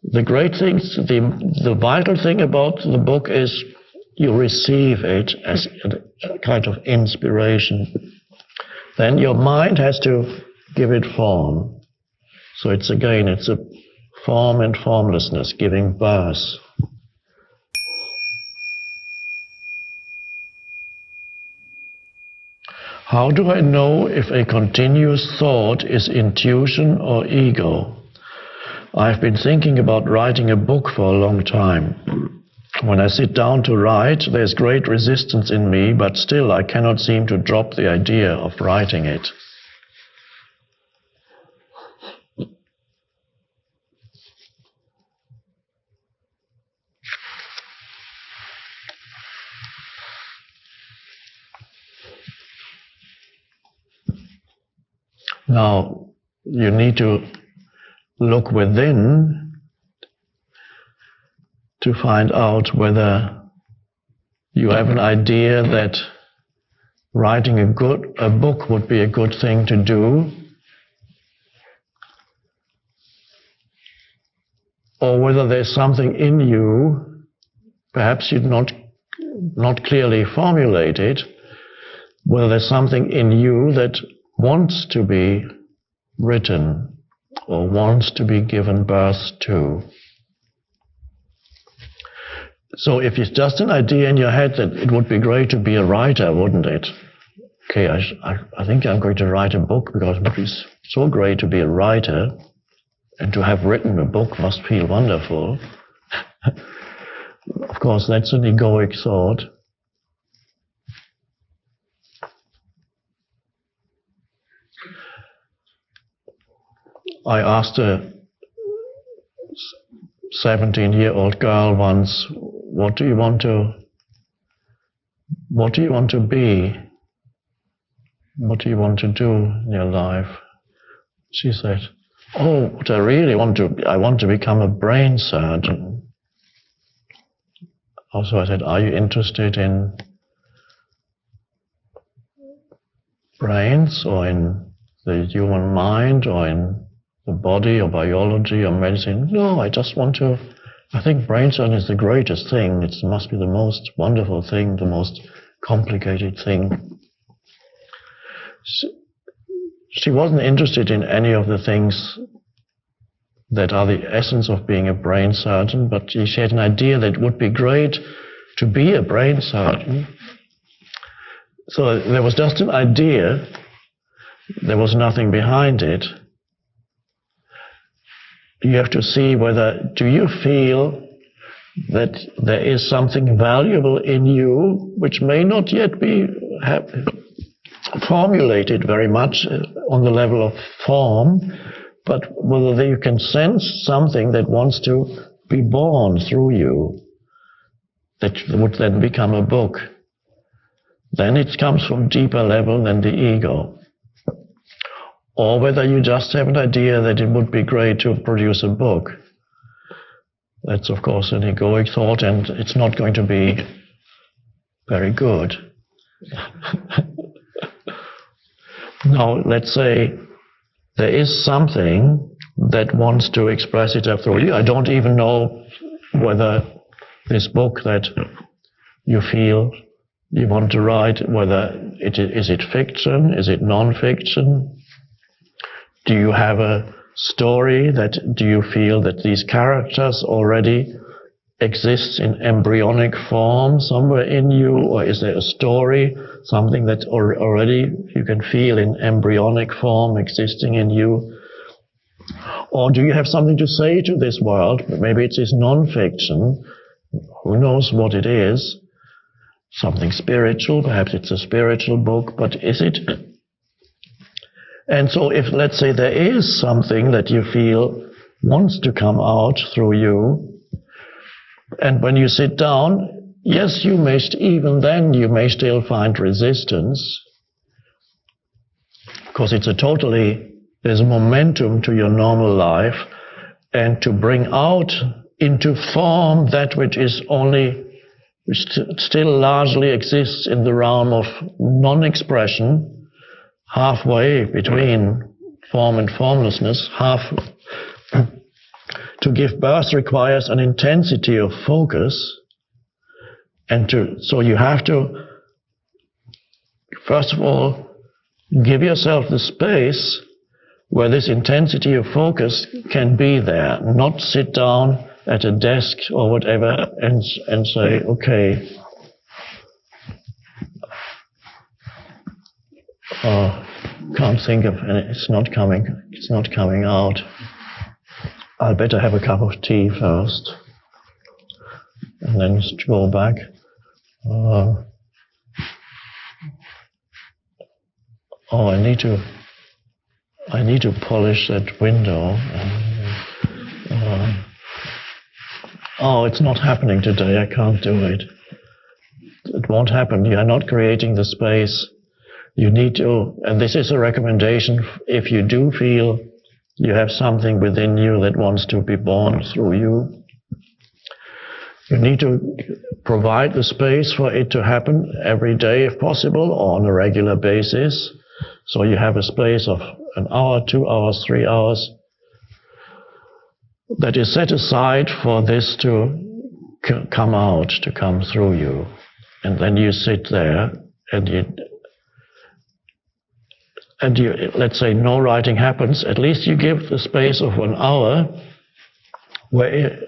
The great thing, the vital thing about the book is you receive it as a kind of inspiration. Then your mind has to give it form. So it's a form and formlessness giving birth. How do I know if a continuous thought is intuition or ego? I've been thinking about writing a book for a long time. When I sit down to write, there's great resistance in me, but still I cannot seem to drop the idea of writing it. Now, you need to look within to find out whether you have an idea that writing a book would be a good thing to do, or whether there's something in you, perhaps you'd not clearly formulate it, whether there's something in you that wants to be written or wants to be given birth to. So if it's just an idea in your head that it would be great to be a writer, wouldn't it? Okay, I think I'm going to write a book because it would be so great to be a writer, and to have written a book must feel wonderful. Of course, that's an egoic thought. I asked a 17-year-old girl once, what do you want to be? What do you want to do in your life? She said, oh, what I really want to become a brain surgeon. Also, I said, are you interested in brains or in the human mind or in the body or biology or medicine? No, I think brain surgery is the greatest thing. It must be the most wonderful thing, the most complicated thing. She wasn't interested in any of the things that are the essence of being a brain surgeon, but she had an idea that it would be great to be a brain surgeon. So there was just an idea. There was nothing behind it. You have to see do you feel that there is something valuable in you which may not yet be formulated very much on the level of form, but whether you can sense something that wants to be born through you, that would then become a book. Then it comes from deeper level than the ego. Or whether you just have an idea that it would be great to produce a book. That's, of course, an egoic thought, and it's not going to be very good. Now, let's say there is something that wants to express itself through you. I don't even know whether this book that you feel you want to write, is it fiction, is it non-fiction? Do you have a story do you feel that these characters already exist in embryonic form somewhere in you, or is there a story, something that already you can feel in embryonic form existing in you? Or do you have something to say to this world? Maybe it is non-fiction, who knows what it is, something spiritual, perhaps it's a spiritual book, but is it? And so if, let's say, there is something that you feel wants to come out through you, and when you sit down, yes, even then you may still find resistance, because there's a momentum to your normal life, and to bring out into form that which still largely exists in the realm of non-expression, halfway between form and formlessness, To give birth requires an intensity of focus, so you have to, first of all, give yourself the space where this intensity of focus can be there, not sit down at a desk or whatever and say, okay, can't think of any, it's not coming out. I'll better have a cup of tea first and then just go back. I need to polish that window. It's not happening today, I can't do it. It won't happen, you are not creating the space. You need to, and this is a recommendation, if you do feel you have something within you that wants to be born through you, you need to provide the space for it to happen every day if possible, or on a regular basis. So you have a space of an hour, 2 hours, 3 hours that is set aside for this to come out, to come through you. And then you sit there and you, let's say no writing happens, at least you give the space of 1 hour where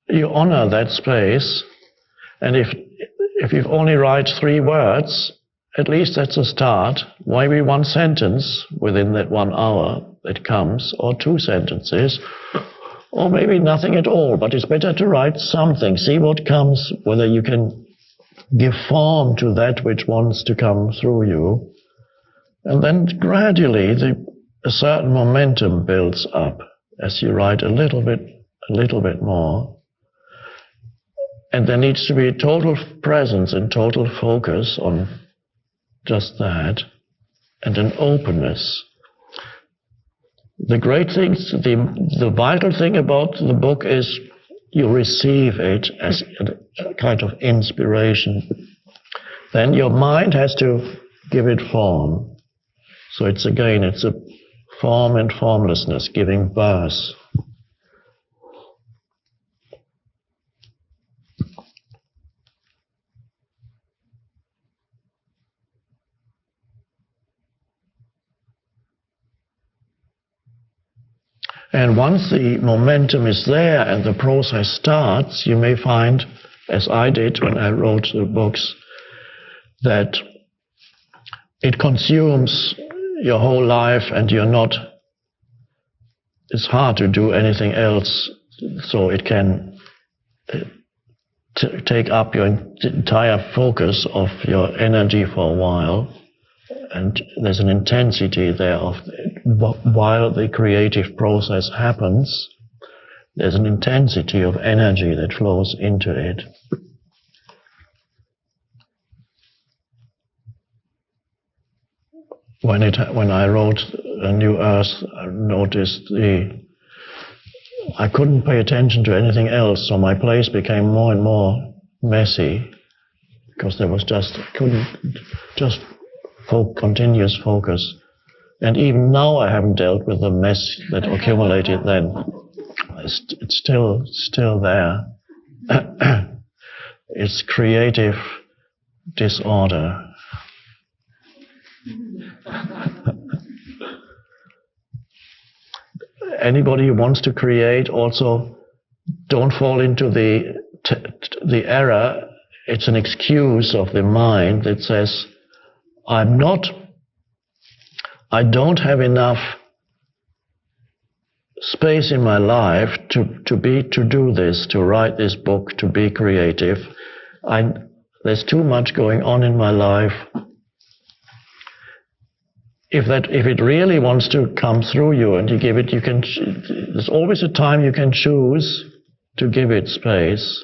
you honor that space, and if you only write 3 words, at least that's a start. Maybe 1 sentence within that 1 hour that comes, or 2 sentences, or maybe nothing at all, but it's better to write something, see what comes, whether you can give form to that which wants to come through you. And then gradually a certain momentum builds up as you write a little bit more. And there needs to be total presence and total focus on just that, and an openness. The great thing, the vital thing about the book is you receive it as a kind of inspiration. Then your mind has to give it form. So it's a form and formlessness giving birth. And once the momentum is there and the process starts, you may find, as I did when I wrote the books, that it consumes your whole life and it's hard to do anything else, so it can take up your entire focus of your energy for a while. And there's an intensity there while the creative process happens, there's an intensity of energy that flows into it. When I wrote A New Earth, I noticed I couldn't pay attention to anything else, so my place became more and more messy, because there was continuous focus. And even now I haven't dealt with the mess that accumulated then. It's still there. It's creative disorder. Anybody who wants to create, also don't fall into the error. It's an excuse of the mind that says, I don't have enough space in my life to do this, to write this book, to be creative. There's too much going on in my life. If it really wants to come through you and you give it, there's always a time you can choose to give it space.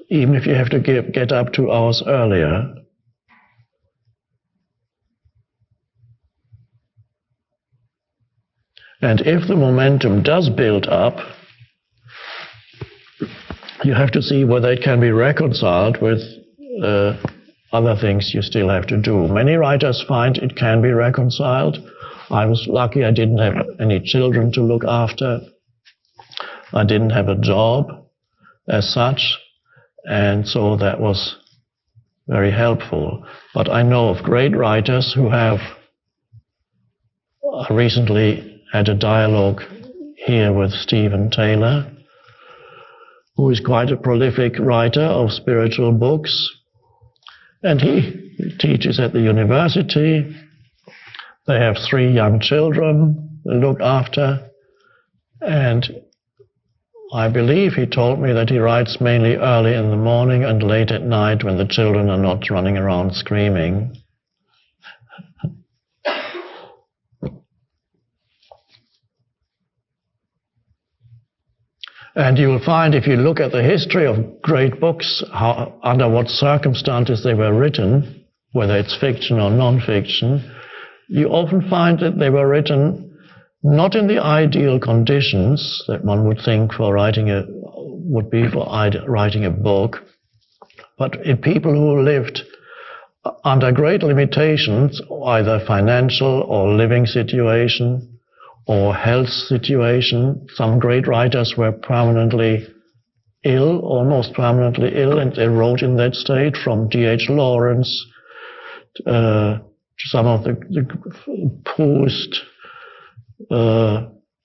Even if you have to get up 2 hours earlier. And if the momentum does build up, you have to see whether it can be reconciled with other things you still have to do. Many writers find it can be reconciled. I was lucky I didn't have any children to look after. I didn't have a job as such, and so that was very helpful. But I know of great writers who have recently had a dialogue here with Stephen Taylor, who is quite a prolific writer of spiritual books, and he teaches at the university. They have 3 young children to look after, and I believe he told me that he writes mainly early in the morning and late at night when the children are not running around screaming. And you will find, if you look at the history of great books, how, under what circumstances they were written, whether it's fiction or non-fiction, you often find that they were written not in the ideal conditions that one would think for writing a book, but in people who lived under great limitations, either financial or living situation, or health situation. Some great writers were permanently ill, almost permanently ill, and they wrote in that state, from D.H. Lawrence to some of the Proust,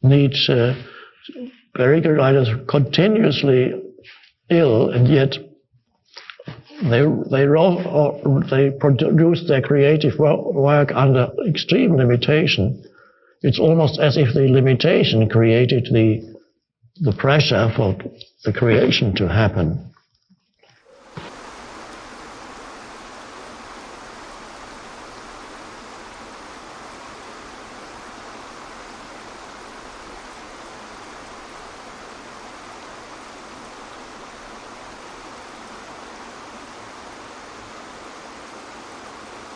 Nietzsche, very good writers, continuously ill, and yet they produced their creative work under extreme limitation. It's almost as if the limitation created the pressure for the creation to happen.